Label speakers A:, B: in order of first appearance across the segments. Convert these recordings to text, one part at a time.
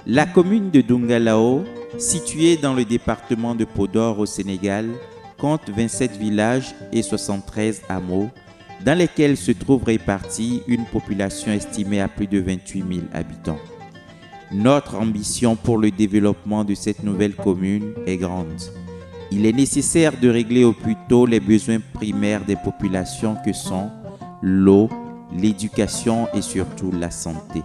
A: La commune de Dungalao, située dans le département de Podor au Sénégal, compte 27 villages et 73 hameaux, dans lesquels se trouve répartie une population estimée à plus de 28 000 habitants. Notre ambition pour le développement de cette nouvelle commune est grande. Il est nécessaire de régler au plus tôt les besoins primaires des populations que sont l'eau, l'éducation et surtout la santé.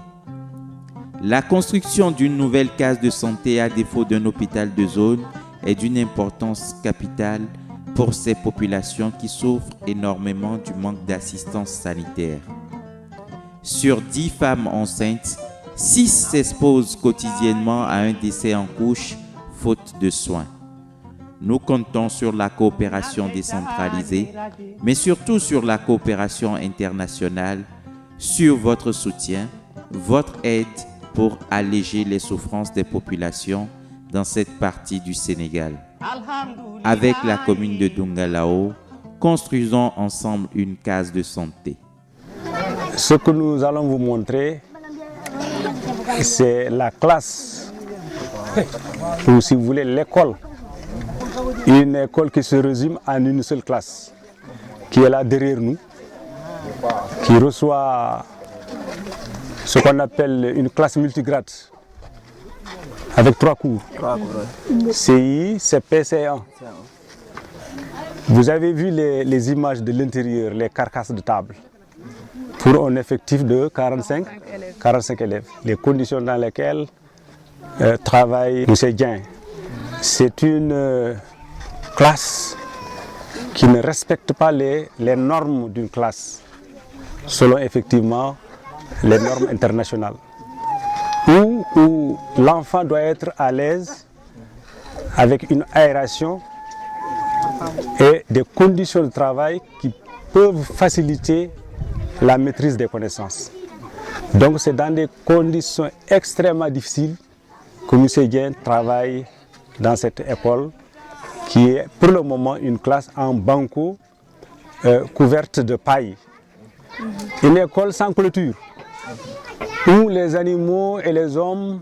A: La construction d'une nouvelle case de santé à défaut d'un hôpital de zone est d'une importance capitale pour ces populations qui souffrent énormément du manque d'assistance sanitaire. Sur 10 femmes enceintes, 6 s'exposent quotidiennement à un décès en couche faute de soins. Nous comptons sur la coopération décentralisée, mais surtout sur la coopération internationale, sur votre soutien, votre aide pour alléger les souffrances des populations dans cette partie du Sénégal. Avec la commune de Dungalao, construisons ensemble une case de santé.
B: Ce que nous allons vous montrer, c'est la classe, ou si vous voulez l'école. Une école qui se résume en une seule classe, qui est là derrière nous, qui reçoit ce qu'on appelle une classe multigrade, avec 3 cours, CI, CP, C1. Vous avez vu les images de l'intérieur, les carcasses de table, pour un effectif de 45 élèves. Les conditions dans lesquelles travaille M. Dieng. C'est une classe qui ne respecte pas les normes d'une classe, selon effectivement les normes internationales, où l'enfant doit être à l'aise avec une aération et des conditions de travail qui peuvent faciliter la maîtrise des connaissances. Donc c'est dans des conditions extrêmement difficiles que M. Dieng travaille dans cette école qui est pour le moment une classe en banco couverte de paille. Une école sans clôture où les animaux et les hommes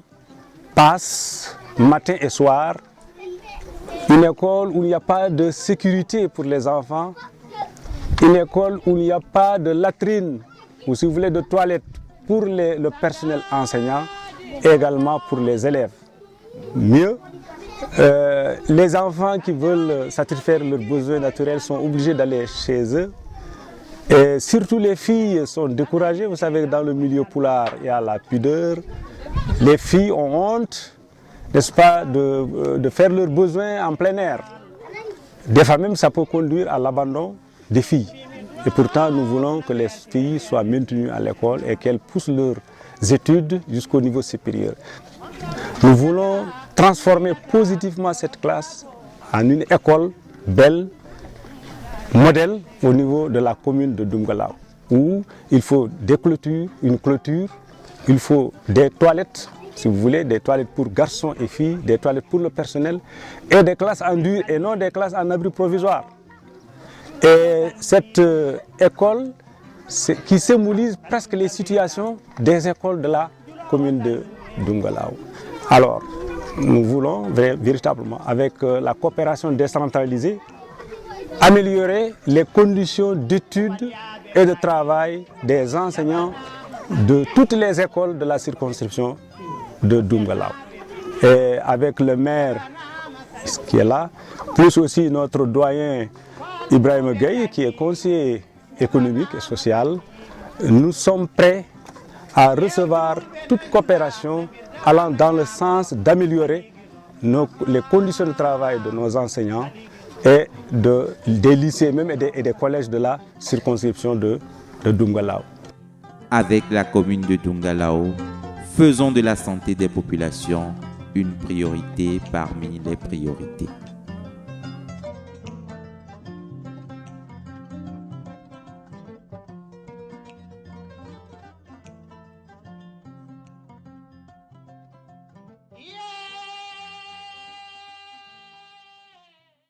B: passent matin et soir. Une école où il n'y a pas de sécurité pour les enfants. Une école où il n'y a pas de latrine ou si vous voulez de toilettes pour le personnel enseignant et également pour les élèves. Mieux, les enfants qui veulent satisfaire leurs besoins naturels sont obligés d'aller chez eux. Et surtout les filles sont découragées. Vous savez que dans le milieu poulard, il y a la pudeur. Les filles ont honte, n'est-ce pas, de faire leurs besoins en plein air. Des fois même, ça peut conduire à l'abandon des filles. Et pourtant, nous voulons que les filles soient maintenues à l'école et qu'elles poussent leurs études jusqu'au niveau supérieur. Nous voulons transformer positivement cette classe en une école belle, modèle au niveau de la commune de Dungalao, où il faut des clôtures, une clôture, il faut des toilettes, si vous voulez, des toilettes pour garçons et filles, des toilettes pour le personnel, et des classes en dur et non des classes en abri provisoire. Et cette école qui symbolise presque les situations des écoles de la commune de Dungalao. Alors, nous voulons véritablement, avec la coopération décentralisée, améliorer les conditions d'études et de travail des enseignants de toutes les écoles de la circonscription de Dungalao. Et avec le maire qui est là, plus aussi notre doyen Ibrahim Gueye, qui est conseiller économique et social, nous sommes prêts à recevoir toute coopération allant dans le sens d'améliorer les conditions de travail de nos enseignants et des lycées même et des collèges de la circonscription de Dungalao.
A: Avec la commune de Dungalao, faisons de la santé des populations une priorité parmi les priorités.